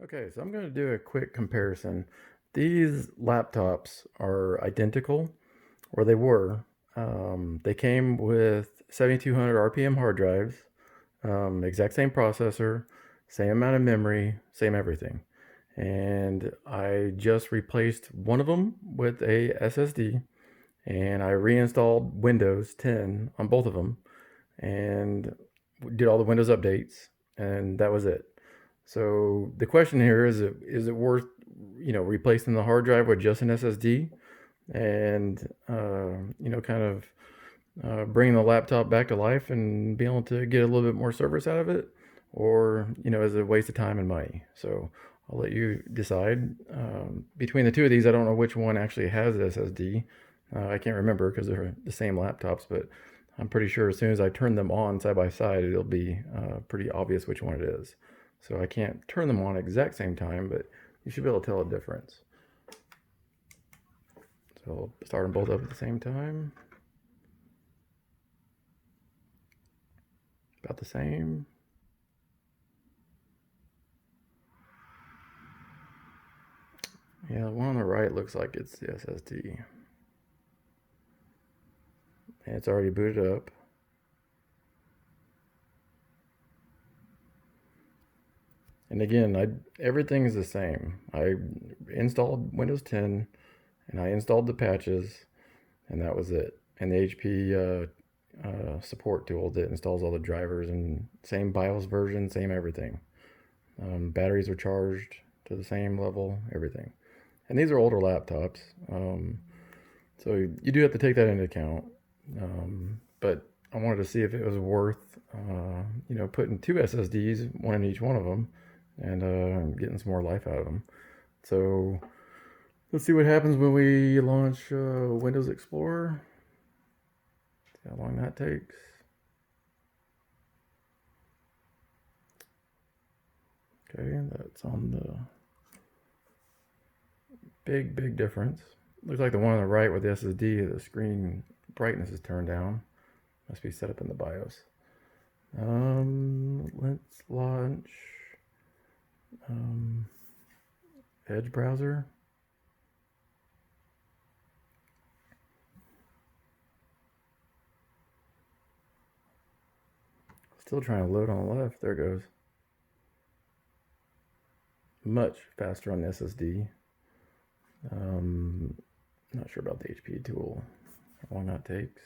Okay, so I'm going to do a quick comparison. These laptops are identical, or they were. They came with 7200 RPM hard drives, exact same processor, same amount of memory, same everything. And I just replaced one of them with a SSD, and I reinstalled Windows 10 on both of them, and did all the Windows updates, and that was it. So the question here is it worth replacing the hard drive with just an SSD and kind of bringing the laptop back to life and being able to get a little bit more service out of it, or is it a waste of time and money? So I'll let you decide. Between the two of these, I don't know which one actually has SSD. I can't remember because they're the same laptops, but I'm pretty sure as soon as I turn them on side by side, it'll be pretty obvious which one it is. So I can't turn them on at the exact same time, but you should be able to tell a difference. So I'll start them both up at the same time. About the same. Yeah, the one on the right looks like it's the SSD. And it's already booted up. And again, everything is the same. I installed Windows 10 and I installed the patches, and that was it. And the HP support tool that installs all the drivers, and same BIOS version, same everything. Batteries are charged to the same level, everything. And these are older laptops, so you do have to take that into account. But I wanted to see if it was worth, putting two SSDs, one in each one of them, and getting some more life out of them. So let's see what happens when we launch Windows Explorer. See how long that takes. Okay, that's on the big difference. Looks like the one on the right with the SSD, the screen brightness is turned down. Must be set up in the BIOS. Let's launch um, Edge browser. Still trying to load on the left. There it goes. Much faster on the SSD. Not sure about the HP tool. How long that takes.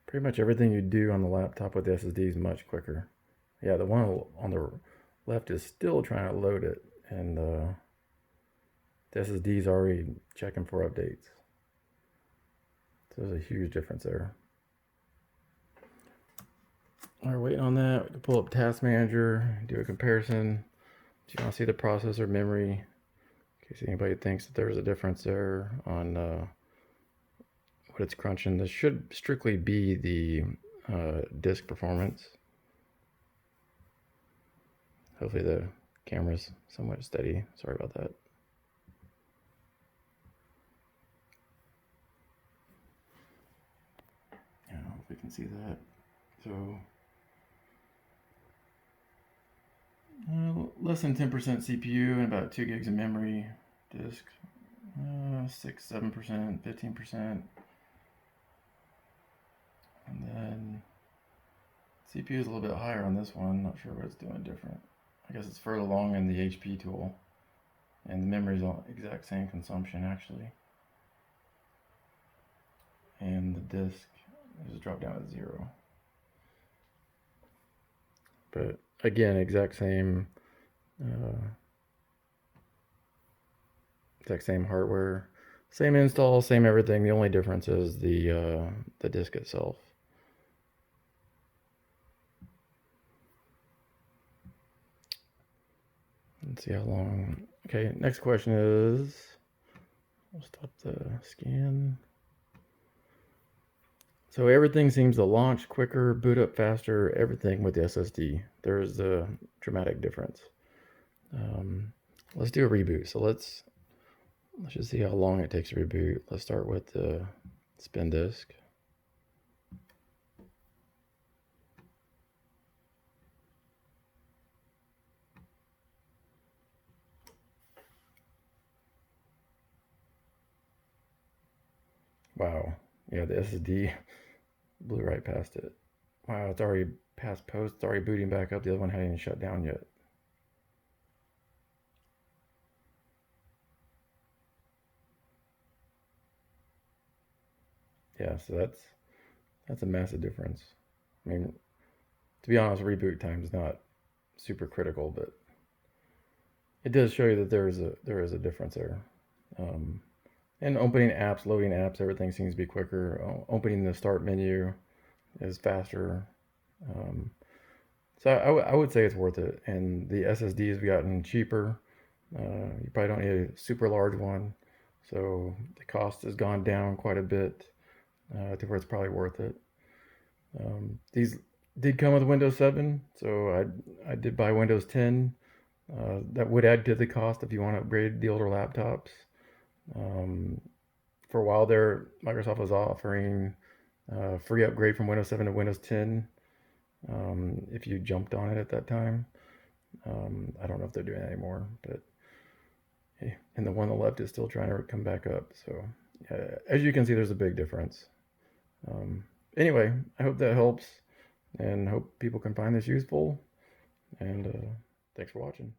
Pretty much everything you do on the laptop with the SSD is much quicker. Yeah, the one on the left is still trying to load it, and the SSD is already checking for updates. So there's a huge difference there. While we're waiting on that, we can pull up Task Manager, do a comparison. So you want to see the processor memory, in case anybody thinks that there's a difference there on what it's crunching. This should strictly be the disk performance. Hopefully the camera's somewhat steady. Sorry about that. Yeah, I don't know if we can see that. So less than 10% CPU and about 2 gigs of memory. Disk 6, 7%, 15%. And then CPU is a little bit higher on this one. Not sure what it's doing different. I guess it's further along in the HP tool. And the memory is all exact same consumption actually. And the disk just dropped down to 0. But again, exact same hardware, same install, same everything. The only difference is the disk itself. Let's see how long. Okay, next question is, we'll stop the scan. So everything seems to launch quicker, boot up faster, everything with the SSD. There's a dramatic difference. Let's do a reboot. So let's just see how long it takes to reboot. Let's start with the spin disk. Wow. Yeah, the SSD blew right past it. Wow, it's already past post. It's already booting back up. The other one hadn't even shut down yet. Yeah, so that's a massive difference. I mean, to be honest, reboot time is not super critical, but it does show you that there is a difference there. Um, and opening apps, loading apps, everything seems to be quicker. Opening the start menu is faster. Um, so I would say it's worth it. And the SSD has gotten cheaper. You probably don't need a super large one, so the cost has gone down quite a bit to where it's probably worth it. These did come with Windows 7, so I did buy Windows 10. That would add to the cost if you want to upgrade the older laptops. Um, for a while there, Microsoft was offering free upgrade from Windows 7 to Windows 10 if you jumped on it at that time. I don't know if they're doing that anymore, but hey, and the one on the left is still trying to come back up. So as you can see, there's a big difference. Um, anyway, I hope that helps and hope people can find this useful. And thanks for watching.